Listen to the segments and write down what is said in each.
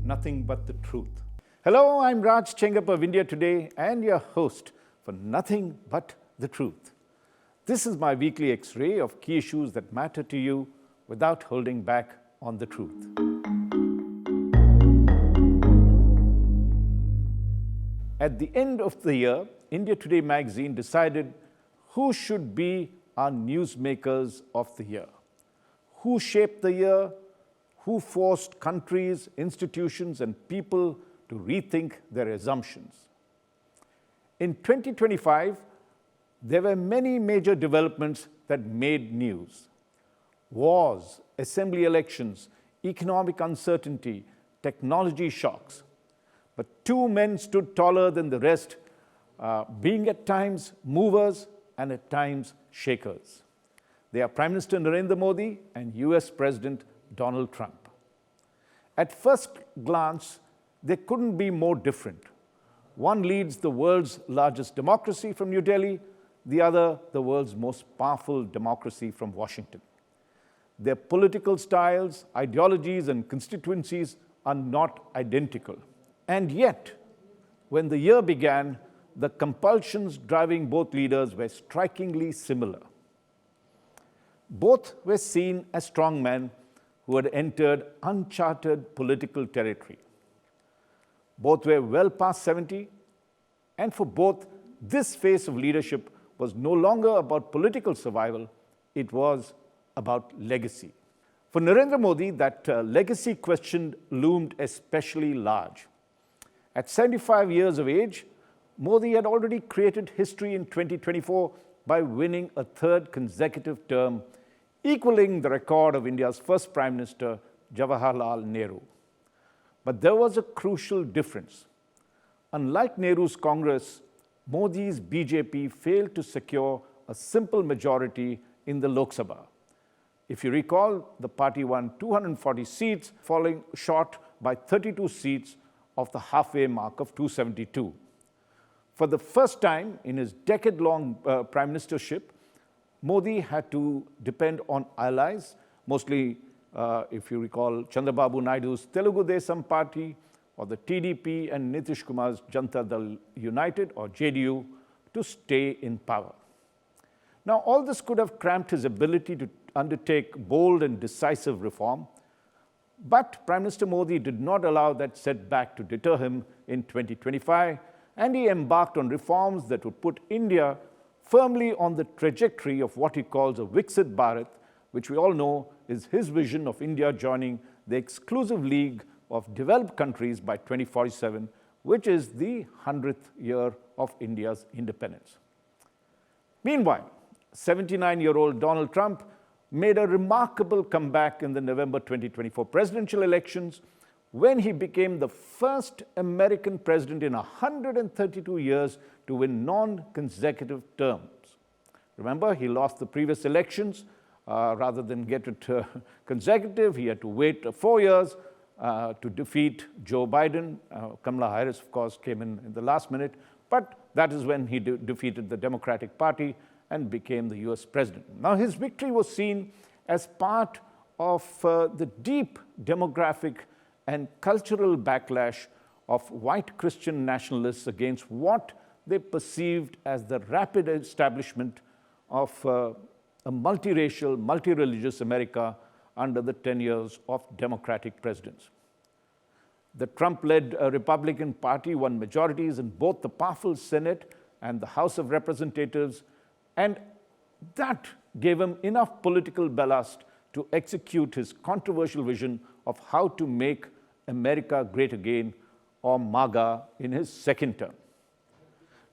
nothing but the truth. Hello, I'm Raj Chengappa of India Today and your host for Nothing But the Truth. This is my weekly X-ray of key issues that matter to you without holding back on the truth. At the end of the year, India Today magazine decided who should be our newsmakers of the year. Who shaped the year? Who forced countries, institutions, and people to rethink their assumptions? In 2025, there were many major developments that made news. Wars, assembly elections, economic uncertainty, technology shocks. But two men stood taller than the rest, being at times movers and at times shakers. They are Prime Minister Narendra Modi and US President Donald Trump. At first glance, they couldn't be more different. One leads the world's largest democracy from New Delhi, the other the world's most powerful democracy from Washington. Their political styles, ideologies, and constituencies are not identical. And yet, when the year began, the compulsions driving both leaders were strikingly similar. Both were seen as strong men who had entered uncharted political territory. Both were well past 70, and for both, this phase of leadership was no longer about political survival, it was about legacy. For Narendra Modi, that legacy question loomed especially large. At 75 years of age, Modi had already created history in 2024 by winning a third consecutive term, equaling the record of India's first Prime Minister, Jawaharlal Nehru. But there was a crucial difference. Unlike Nehru's Congress, Modi's BJP failed to secure a simple majority in the Lok Sabha. If you recall, the party won 240 seats, falling short by 32 seats of the halfway mark of 272. For the first time in his decade-long prime ministership, Modi had to depend on allies, mostly, if you recall, Chandrababu Naidu's Telugu Desam party, or the TDP and Nitish Kumar's Janata Dal United, or JDU, to stay in power. Now, all this could have cramped his ability to undertake bold and decisive reform, but Prime Minister Modi did not allow that setback to deter him in 2025, and he embarked on reforms that would put India firmly on the trajectory of what he calls a Viksit Bharat, which we all know is his vision of India joining the exclusive league of developed countries by 2047, which is the 100th year of India's independence. Meanwhile, 79-year-old Donald Trump made a remarkable comeback in the November 2024 presidential elections when he became the first American president in 132 years to win non-consecutive terms. Remember, he lost the previous elections. Rather than get it consecutive, he had to wait 4 years to defeat Joe Biden. Kamala Harris, of course, came in the last minute, but that is when he defeated the Democratic Party and became the US president. Now, his victory was seen as part of the deep demographic and cultural backlash of white Christian nationalists against what they perceived as the rapid establishment of a multiracial, multi-religious America under the 10 years of Democratic presidents. The Trump-led Republican Party won majorities in both the powerful Senate and the House of Representatives, and that gave him enough political ballast to execute his controversial vision of how to make America great again, or MAGA, in his second term.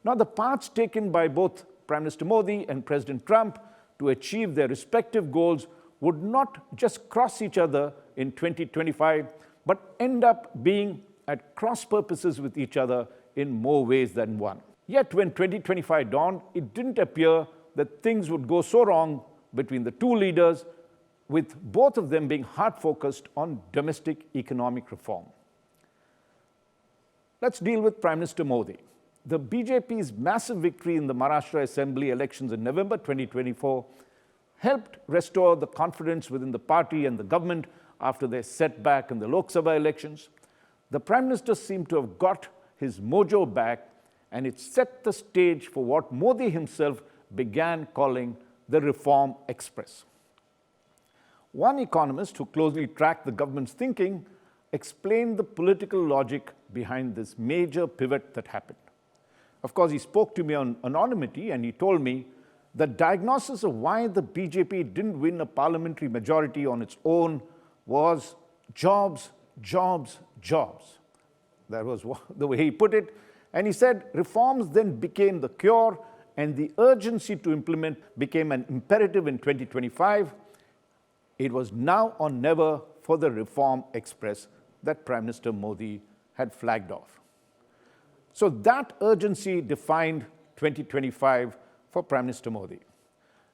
Now, the paths taken by both Prime Minister Modi and President Trump to achieve their respective goals would not just cross each other in 2025, but end up being at cross purposes with each other in more ways than one. Yet when 2025 dawned, it didn't appear that things would go so wrong between the two leaders, with both of them being hard-focused on domestic economic reform. Let's deal with Prime Minister Modi. The BJP's massive victory in the Maharashtra Assembly elections in November 2024 helped restore the confidence within the party and the government after their setback in the Lok Sabha elections. the Prime Minister seemed to have got his mojo back, and it set the stage for what Modi himself began calling the Reform Express. One economist who closely tracked the government's thinking explained the political logic behind this major pivot that happened. Of course, he spoke to me on anonymity, and he told me the diagnosis of why the BJP didn't win a parliamentary majority on its own was jobs, jobs, jobs. That was the way he put it. And he said reforms then became the cure, and the urgency to implement became an imperative in 2025. It was now or never for the Reform Express that Prime Minister Modi had flagged off. So that urgency defined 2025 for Prime Minister Modi.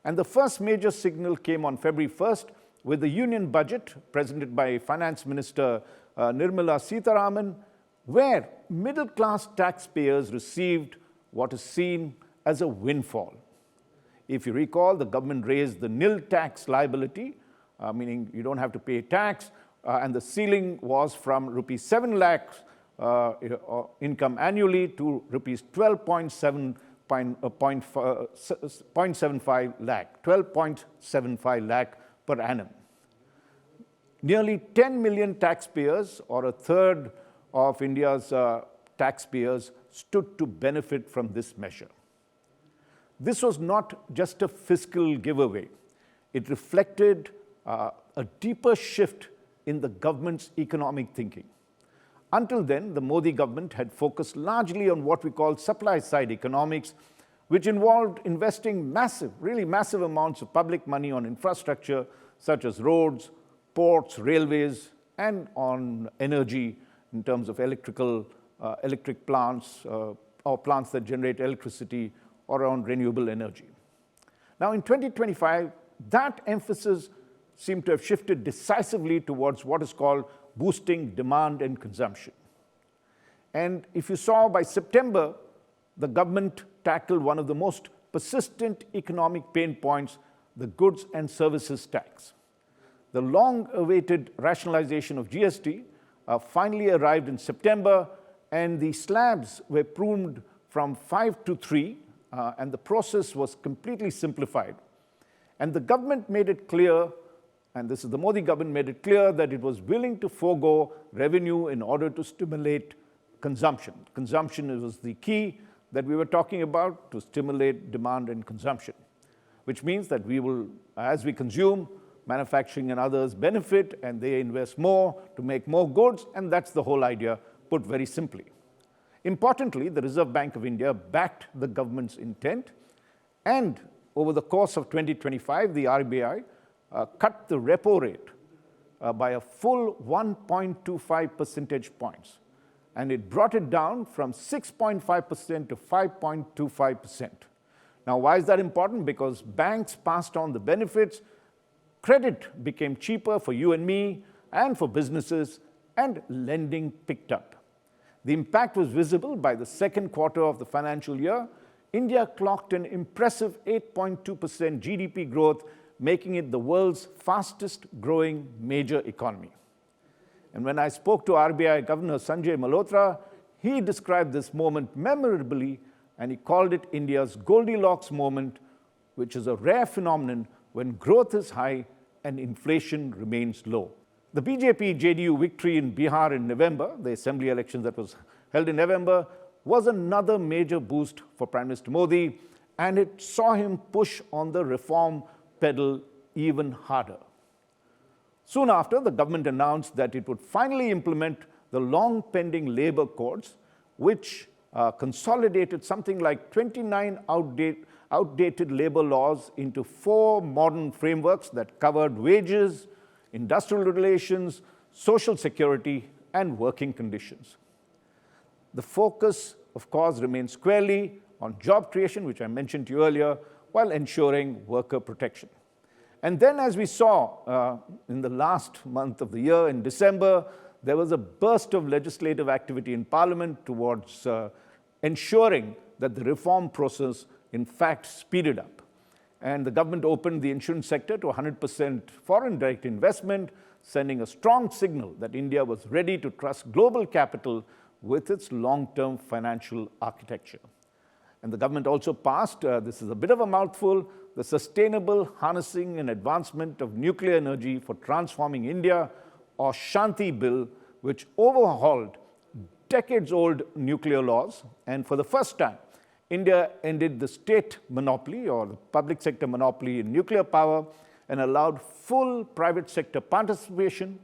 And the first major signal came on February 1st with the union budget presented by Finance Minister Nirmala Sitharaman, where middle-class taxpayers received what is seen as a windfall. If you recall, the government raised the nil tax liability, meaning you don't have to pay tax, and the ceiling was from rupees 7 lakhs income annually to rupees 12.75 lakh per annum. Nearly 10 million taxpayers, or a third of India's taxpayers, stood to benefit from this measure. This was not just a fiscal giveaway. It reflected a deeper shift in the government's economic thinking. Until then, the Modi government had focused largely on what we call supply-side economics, which involved investing really massive amounts of public money on infrastructure such as roads, ports, railways, and on energy in terms of electric plants or plants that generate electricity or on renewable energy. Now, in 2025, that emphasis seemed to have shifted decisively towards what is called boosting demand and consumption. And if you saw by September, the government tackled one of the most persistent economic pain points, the goods and services tax. The long-awaited rationalization of GST finally arrived in September, and the slabs were pruned from 5 to 3, and the process was completely simplified. And the government made it clear, and this is the Modi government, made it clear that it was willing to forego revenue in order to stimulate consumption. Consumption was the key that we were talking about, to stimulate demand and consumption, which means that we will, as we consume, manufacturing and others benefit, and they invest more to make more goods, and that's the whole idea, put very simply. Importantly, the Reserve Bank of India backed the government's intent, and over the course of 2025, the RBI cut the repo rate by a full 1.25 percentage points, and it brought it down from 6.5% to 5.25%. Now, why is that important? Because banks passed on the benefits, credit became cheaper for you and me and for businesses, and lending picked up. The impact was visible by the second quarter of the financial year. India clocked an impressive 8.2% GDP growth, making it the world's fastest growing major economy. And when I spoke to RBI Governor Sanjay Malhotra, he described this moment memorably, and he called it India's Goldilocks moment, which is a rare phenomenon when growth is high and inflation remains low. The BJP-JDU victory in Bihar in November, the assembly election that was held in November, was another major boost for Prime Minister Modi, and it saw him push on the reform pedal even harder. Soon after, the government announced that it would finally implement the long-pending labor codes, which consolidated something like 29 outdated labor laws into 4 modern frameworks that covered wages, industrial relations, social security, and working conditions. The focus, of course, remains squarely on job creation, which I mentioned to you earlier, while ensuring worker protection. And then, as we saw in the last month of the year, in December, there was a burst of legislative activity in Parliament towards ensuring that the reform process, in fact, speeded up. And the government opened the insurance sector to 100% foreign direct investment. sending a strong signal that India was ready to trust global capital with its long-term financial architecture. And the government also passed, this is a bit of a mouthful, the Sustainable Harnessing and Advancement of Nuclear Energy for Transforming India, or Shanti Bill, which overhauled decades-old nuclear laws. And for the first time, India ended the state monopoly or the public sector monopoly in nuclear power and allowed full private sector participation.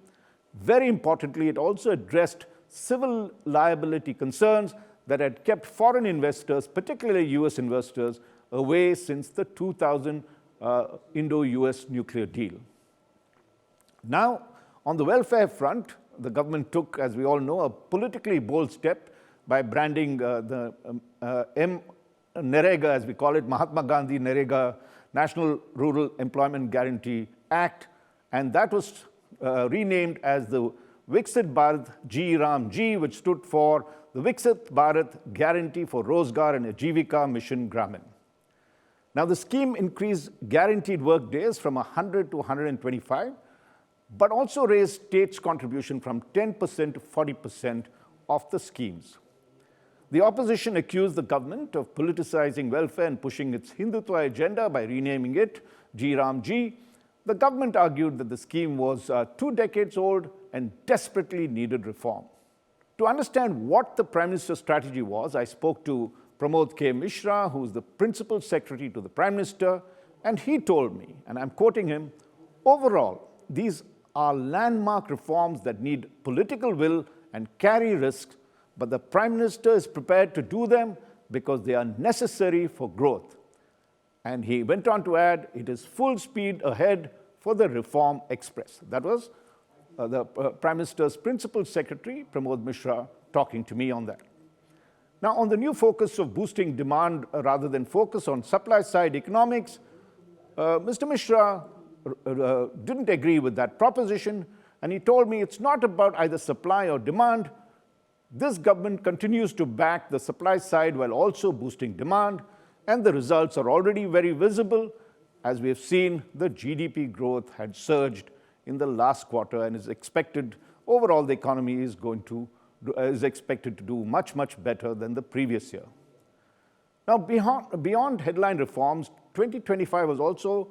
Very importantly, it also addressed civil liability concerns that had kept foreign investors, particularly US investors, away since the 2000 Indo-US nuclear deal. Now, on the welfare front, the government took, as we all know, a politically bold step by branding the Narendra, as we call it, Mahatma Gandhi Narendra National Rural Employment Guarantee Act, and that was renamed as the Viksit Bharat G Ram G, which stood for the Viksit Bharat Guarantee for Rozgar and Ajivika Mission Gramin. Now, the scheme increased guaranteed work days from 100 to 125, but also raised states' contribution from 10% to 40% of the schemes. The opposition accused the government of politicizing welfare and pushing its Hindutva agenda by renaming it G Ram G. The government argued that the scheme was 2 decades old and desperately needed reform. To understand what the Prime Minister's strategy was, I spoke to Pramod K. Mishra, who is the Principal Secretary to the Prime Minister, and he told me, and I'm quoting him, overall, these are landmark reforms that need political will and carry risks, but the Prime Minister is prepared to do them because they are necessary for growth. And he went on to add, it is full speed ahead for the Reform Express. That was the Prime Minister's Principal Secretary, Pramod Mishra, talking to me on that. Now, on the new focus of boosting demand rather than focus on supply-side economics, Mr. Mishra didn't agree with that proposition, and he told me it's not about either supply or demand. This government continues to back the supply side while also boosting demand, and the results are already very visible. As we have seen, the GDP growth had surged in the last quarter and is expected, overall the economy is expected to do much, much better than the previous year. Now, beyond headline reforms, 2025 was also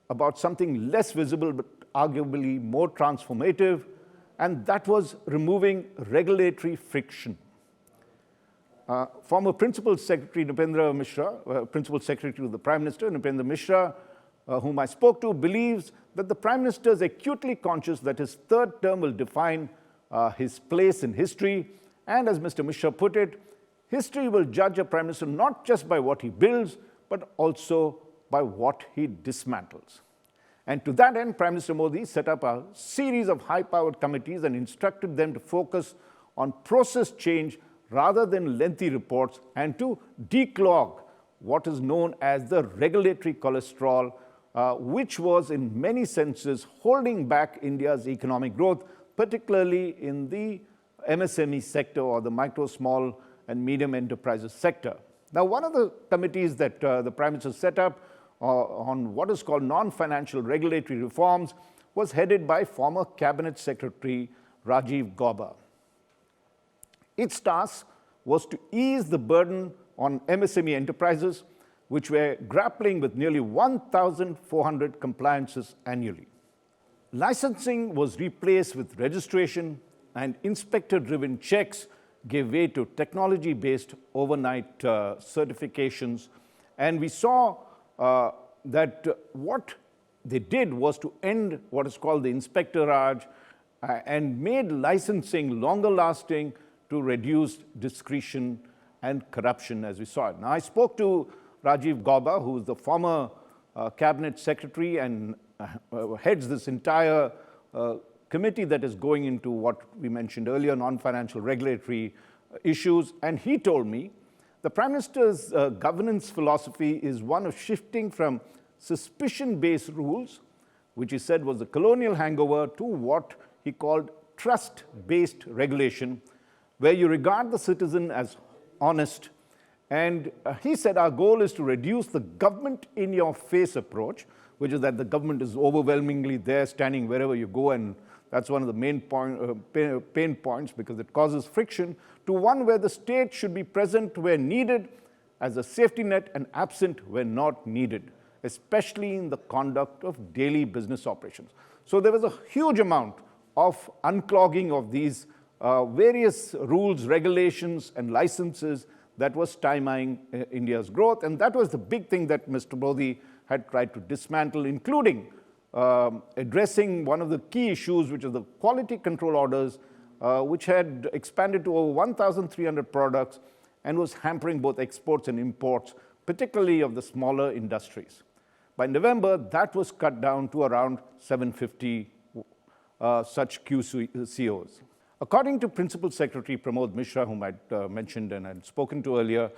about something less visible but arguably more transformative, and that was removing regulatory friction. Former Principal Secretary Nupendra Mishra, Principal Secretary to the Prime Minister, Nupendra Mishra, whom I spoke to, believes that the Prime Minister is acutely conscious that his third term will define his place in history. And as Mr. Mishra put it, history will judge a Prime Minister not just by what he builds, but also by what he dismantles. And to that end, Prime Minister Modi set up a series of high-powered committees and instructed them to focus on process change rather than lengthy reports and to declog what is known as the regulatory cholesterol, which was in many senses holding back India's economic growth, particularly in the MSME sector or the micro, small and medium enterprises sector. Now, one of the committees that the Prime Minister set up on what is called non-financial regulatory reforms was headed by former Cabinet Secretary Rajiv Gauba. Its task was to ease the burden on MSME enterprises, which were grappling with nearly 1,400 compliances annually. Licensing was replaced with registration, and inspector-driven checks gave way to technology-based overnight certifications. And we saw that what they did was to end what is called the Inspector Raj and made licensing longer lasting to reduce discretion and corruption, as we saw it. Now, I spoke to Rajiv Gauba, who is the former Cabinet Secretary and heads this entire committee that is going into what we mentioned earlier, non-financial regulatory issues. And he told me the Prime Minister's governance philosophy is one of shifting from suspicion-based rules, which he said was the colonial hangover, to what he called trust-based regulation, where you regard the citizen as honest. And he said our goal is to reduce the government-in-your-face approach, which is that the government is overwhelmingly there, standing wherever you go, and that's one of the main pain points because it causes friction, to one where the state should be present where needed as a safety net and absent where not needed, especially in the conduct of daily business operations. So there was a huge amount of unclogging of these various rules, regulations, and licenses that was stymieing India's growth. And that was the big thing that Mr. Modi had tried to dismantle, including addressing one of the key issues, which is the quality control orders, which had expanded to over 1,300 products and was hampering both exports and imports, particularly of the smaller industries. By November, that was cut down to around 750 such QCOs. According to Principal Secretary Pramod Mishra, whom I mentioned and had spoken to earlier,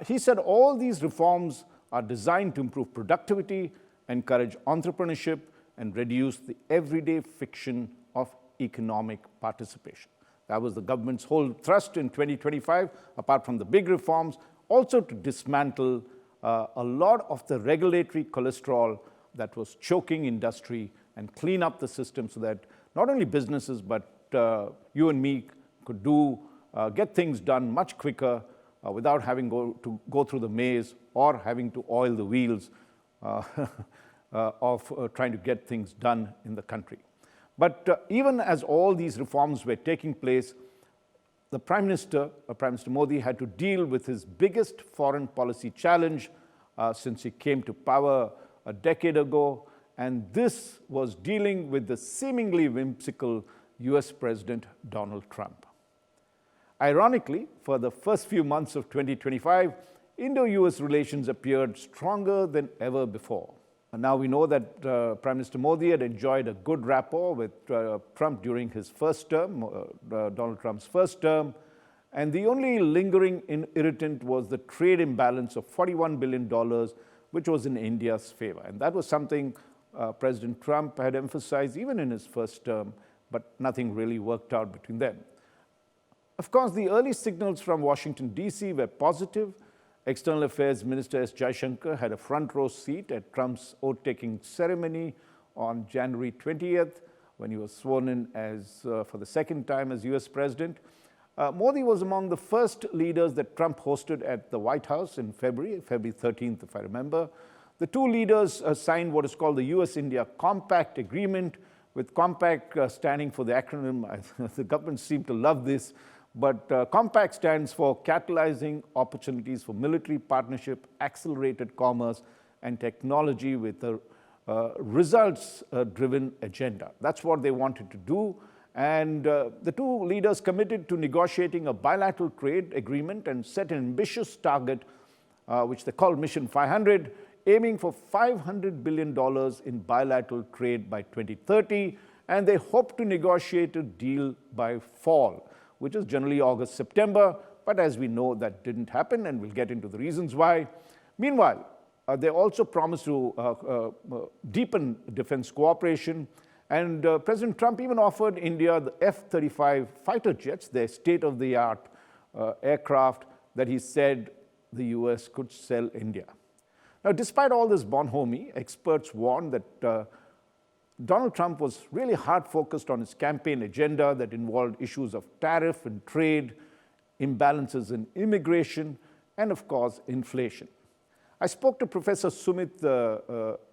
he said all these reforms are designed to improve productivity, encourage entrepreneurship, and reduce the everyday friction of economic participation. That was the government's whole thrust in 2025, apart from the big reforms, also to dismantle a lot of the regulatory cholesterol that was choking industry and clean up the system so that not only businesses, but you and me could get things done much quicker without having to go through the maze or having to oil the wheels of trying to get things done in the country. But even as all these reforms were taking place, the Prime Minister Modi, had to deal with his biggest foreign policy challenge since he came to power a decade ago, and this was dealing with the seemingly whimsical US President Donald Trump. Ironically, for the first few months of 2025, Indo-US relations appeared stronger than ever before. And now we know that Prime Minister Modi had enjoyed a good rapport with Trump during his first term, Donald Trump's first term, and the only lingering irritant was the trade imbalance of $41 billion, which was in India's favor. And that was something President Trump had emphasized even in his first term, but nothing really worked out between them. Of course, the early signals from Washington, D.C. were positive. External Affairs Minister S. Jaishankar had a front row seat at Trump's oath-taking ceremony on January 20th, when he was sworn in as, for the second time as US President. Modi was among the first leaders that Trump hosted at the White House in February 13th, if I remember. The two leaders signed what is called the US-India Compact Agreement, with Compact standing for the acronym. The government seemed to love this, but Compact stands for Catalyzing Opportunities for Military Partnership, Accelerated Commerce, and Technology with a results-driven agenda. That's what they wanted to do. And the two leaders committed to negotiating a bilateral trade agreement and set an ambitious target, which they called Mission 500, aiming for $500 billion in bilateral trade by 2030. And they hope to negotiate a deal by fall, which is generally August, September. But as we know, that didn't happen, and we'll get into the reasons why. Meanwhile, they also promised to deepen defense cooperation. And President Trump even offered India the F-35 fighter jets, their state-of-the-art aircraft that he said the US could sell India. Now, despite all this bonhomie, experts warn that Donald Trump was really hard-focused on his campaign agenda that involved issues of tariff and trade, imbalances in immigration, and of course, inflation. I spoke to Professor Sumit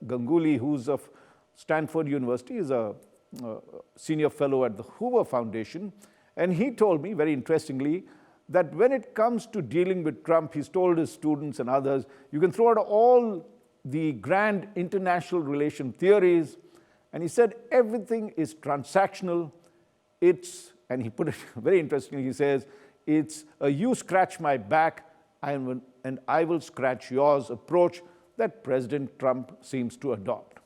Ganguly, who's of Stanford University, is a senior fellow at the Hoover Foundation, and he told me, very interestingly, that when it comes to dealing with Trump, he's told his students and others, you can throw out all the grand international relation theories, and he said everything is transactional. It's, and he put it very interestingly, he says, it's a you scratch my back and I will scratch yours approach that President Trump seems to adopt.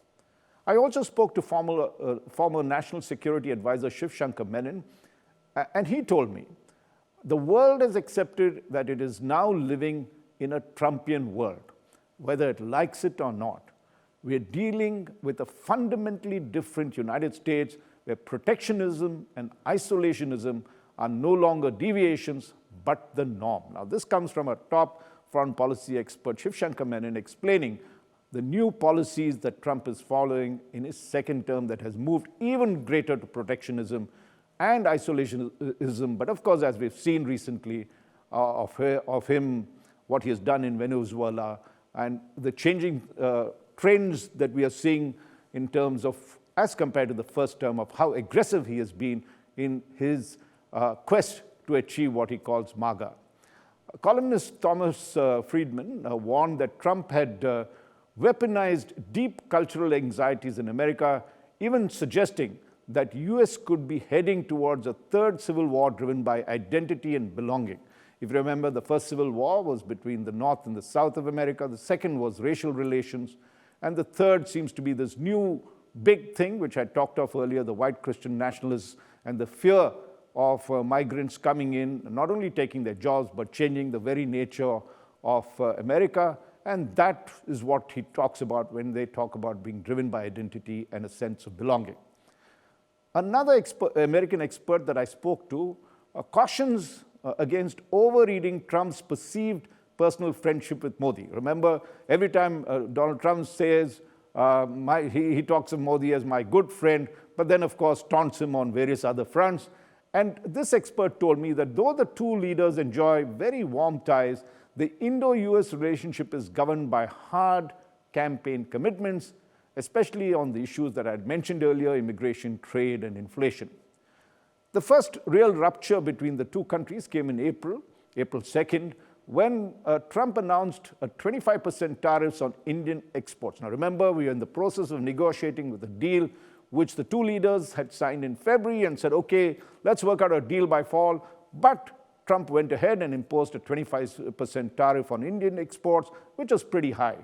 I also spoke to former National Security Advisor Shiv Shankar Menon, and he told me, the world has accepted that it is now living in a Trumpian world, whether it likes it or not. We are dealing with a fundamentally different United States where protectionism and isolationism are no longer deviations, but the norm. Now, this comes from a top foreign policy expert, Shiv Shankar Menon, explaining the new policies that Trump is following in his second term that has moved even greater to protectionism and isolationism. But of course, as we've seen recently of him, what he has done in Venezuela, and the changing trends that we are seeing in terms of, as compared to the first term, of how aggressive he has been in his quest to achieve what he calls MAGA. Columnist Thomas Friedman warned that Trump had weaponized deep cultural anxieties in America, even suggesting that US could be heading towards a third civil war driven by identity and belonging. If you remember, the first civil war was between the North and the South of America. The second was racial relations. And the third seems to be this new big thing, which I talked of earlier, the white Christian nationalists and the fear of migrants coming in, not only taking their jobs, but changing the very nature of America. And that is what he talks about when they talk about being driven by identity and a sense of belonging. Another American expert that I spoke to cautions against overreading Trump's perceived personal friendship with Modi. Remember, every time Donald Trump says, he talks of Modi as my good friend, but then, of course, taunts him on various other fronts. And this expert told me that though the two leaders enjoy very warm ties, the Indo-US relationship is governed by hard campaign commitments, especially on the issues that I had mentioned earlier, immigration, trade, and inflation. The first real rupture between the two countries came in April 2nd, when Trump announced a 25% tariffs on Indian exports. Now remember, we were in the process of negotiating with a deal which the two leaders had signed in February and said, okay, let's work out a deal by fall. But Trump went ahead and imposed a 25% tariff on Indian exports, which was pretty high.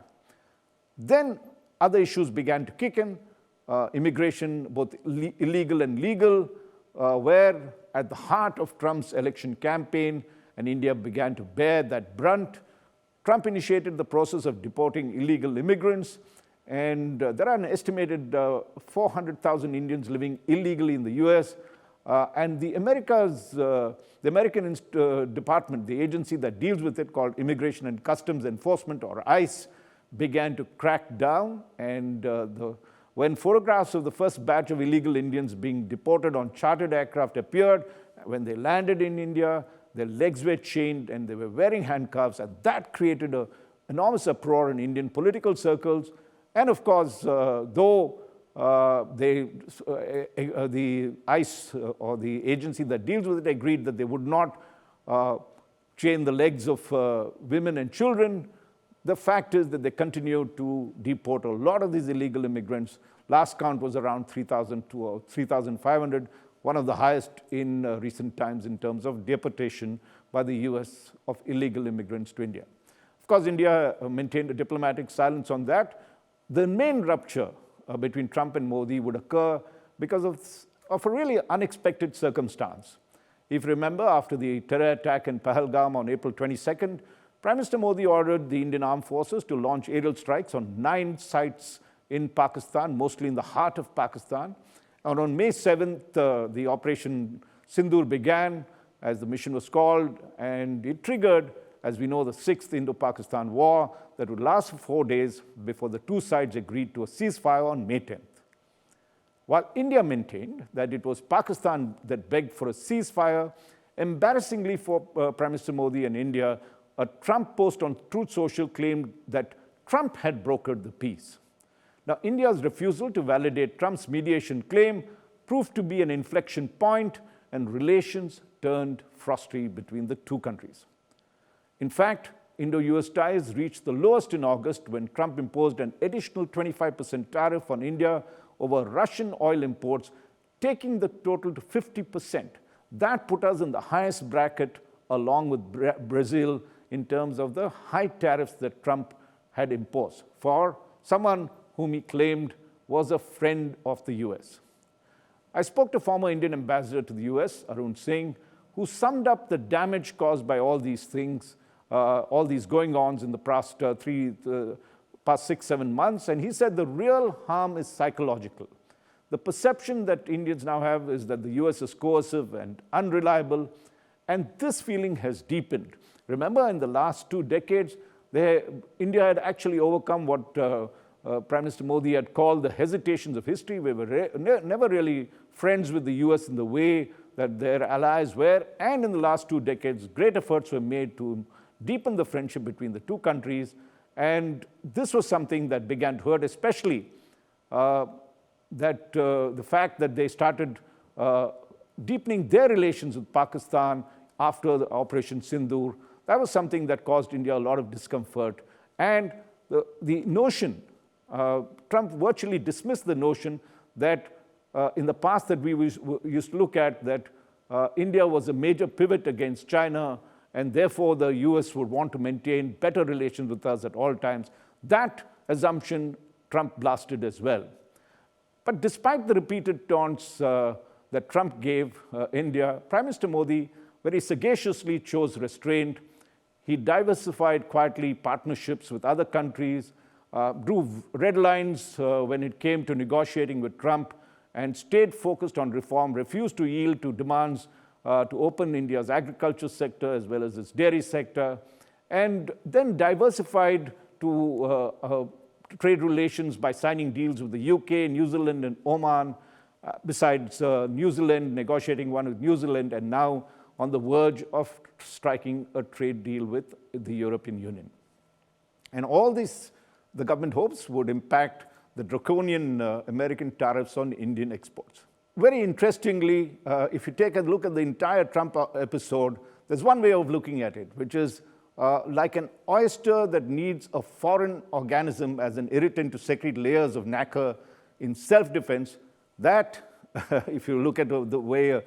Then other issues began to kick in. Immigration, both illegal and legal, were at the heart of Trump's election campaign, and India began to bear that brunt. Trump initiated the process of deporting illegal immigrants, and there are an estimated 400,000 Indians living illegally in the US. And the American Department, the agency that deals with it, called Immigration and Customs Enforcement, or ICE, began to crack down. And when photographs of the first batch of illegal Indians being deported on chartered aircraft appeared, when they landed in India, their legs were chained and they were wearing handcuffs, and that created an enormous uproar in Indian political circles. And of course, though the ICE or the agency that deals with it agreed that they would not chain the legs of women and children, the fact is that they continued to deport a lot of these illegal immigrants. Last count was around 3,000 or 3,500, one of the highest in recent times in terms of deportation by the US of illegal immigrants to India. Of course, India maintained a diplomatic silence on that. The main rupture between Trump and Modi would occur because of a really unexpected circumstance. If you remember, after the terror attack in Pahalgam on April 22nd, Prime Minister Modi ordered the Indian Armed Forces to launch aerial strikes on 9 sites in Pakistan, mostly in the heart of Pakistan. And on May 7th, the Operation Sindoor began, as the mission was called, and it triggered, as we know, the 6th Indo-Pakistan War that would last for 4 days before the two sides agreed to a ceasefire on May 10th. While India maintained that it was Pakistan that begged for a ceasefire, embarrassingly for Prime Minister Modi and India, a Trump post on Truth Social claimed that Trump had brokered the peace. Now, India's refusal to validate Trump's mediation claim proved to be an inflection point, and relations turned frosty between the two countries. In fact, Indo-US ties reached the lowest in August when Trump imposed an additional 25% tariff on India over Russian oil imports, taking the total to 50%. That put us in the highest bracket, along with Brazil, in terms of the high tariffs that Trump had imposed for someone whom he claimed was a friend of the US. I spoke to former Indian ambassador to the US, Arun Singh, who summed up the damage caused by all these things, all these going-ons in the past 6-7 months, and he said the real harm is psychological. The perception that Indians now have is that the US is coercive and unreliable, and this feeling has deepened. Remember, in the last 2 decades, India had actually overcome what Prime Minister Modi had called the hesitations of history. We were never really friends with the US in the way that their allies were, and in the last 2 decades, great efforts were made to deepen the friendship between the two countries, and this was something that began to hurt, especially the fact that they started deepening their relations with Pakistan after the Operation Sindoor. That was something that caused India a lot of discomfort, and the notion, Trump virtually dismissed the notion that in the past that we used to look at that India was a major pivot against China, and therefore the US would want to maintain better relations with us at all times. That assumption Trump blasted as well. But despite the repeated taunts that Trump gave India, Prime Minister Modi very sagaciously chose restraint. He diversified quietly partnerships with other countries, drew red lines when it came to negotiating with Trump, and stayed focused on reform, refused to yield to demands to open India's agriculture sector as well as its dairy sector, and then diversified to trade relations by signing deals with the UK, New Zealand, and Oman, besides New Zealand, negotiating one with New Zealand, and now on the verge of striking a trade deal with the European Union. And all this, the government hopes, would impact the draconian American tariffs on Indian exports. Very interestingly, if you take a look at the entire Trump episode, there's one way of looking at it, which is like an oyster that needs a foreign organism as an irritant to secrete layers of nacre in self-defense. That, if you look at the way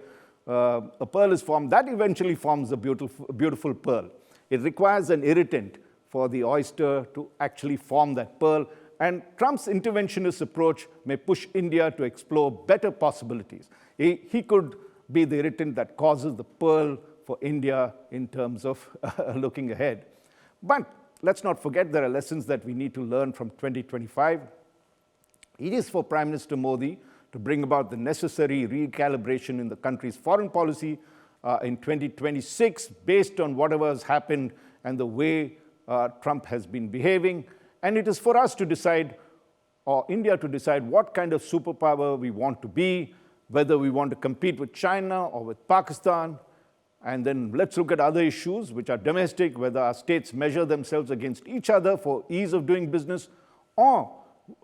a pearl is formed, that eventually forms a beautiful pearl. It requires an irritant for the oyster to actually form that pearl. And Trump's interventionist approach may push India to explore better possibilities. He could be the irritant that causes the pearl for India in terms of looking ahead. But let's not forget there are lessons that we need to learn from 2025. It is for Prime Minister Modi to bring about the necessary recalibration in the country's foreign policy in 2026 based on whatever has happened and the way Trump has been behaving. And it is for us to decide, or India to decide, what kind of superpower we want to be, whether we want to compete with China or with Pakistan. And then let's look at other issues which are domestic, whether our states measure themselves against each other for ease of doing business, or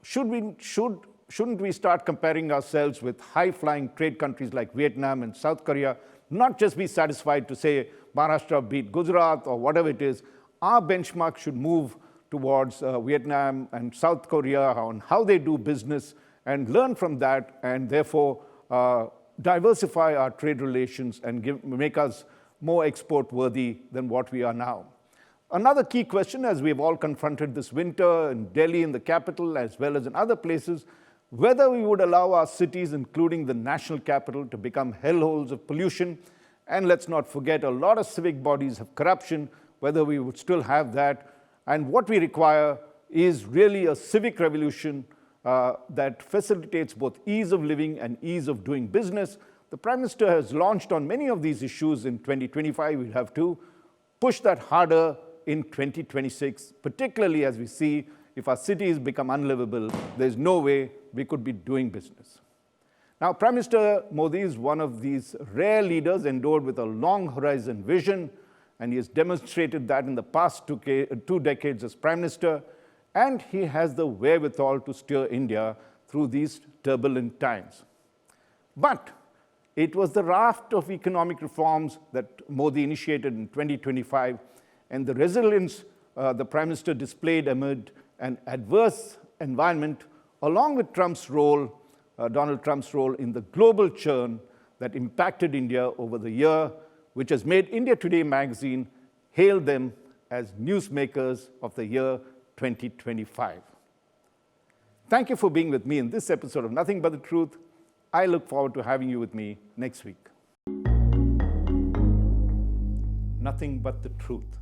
shouldn't we start comparing ourselves with high-flying trade countries like Vietnam and South Korea, not just be satisfied to say Maharashtra beat Gujarat or whatever it is. Our benchmark should move towards Vietnam and South Korea on how they do business and learn from that, and therefore diversify our trade relations and make us more export-worthy than what we are now. Another key question, as we've all confronted this winter in Delhi, in the capital, as well as in other places, whether we would allow our cities, including the national capital, to become hellholes of pollution. And let's not forget, a lot of civic bodies have corruption, whether we would still have that. And what we require is really a civic revolution that facilitates both ease of living and ease of doing business. The Prime Minister has launched on many of these issues in 2025. We'll have to push that harder in 2026, particularly as we see if our cities become unlivable, there's no way we could be doing business. Now, Prime Minister Modi is one of these rare leaders endowed with a long horizon vision, and he has demonstrated that in the past 2 decades as Prime Minister, and he has the wherewithal to steer India through these turbulent times. But it was the raft of economic reforms that Modi initiated in 2025, and the resilience the Prime Minister displayed amid an adverse environment, along with Trump's role, Donald Trump's role in the global churn that impacted India over the year, which has made India Today magazine hail them as Newsmakers of the year 2025. Thank you for being with me in this episode of Nothing But the Truth. I look forward to having you with me next week. Nothing but the truth.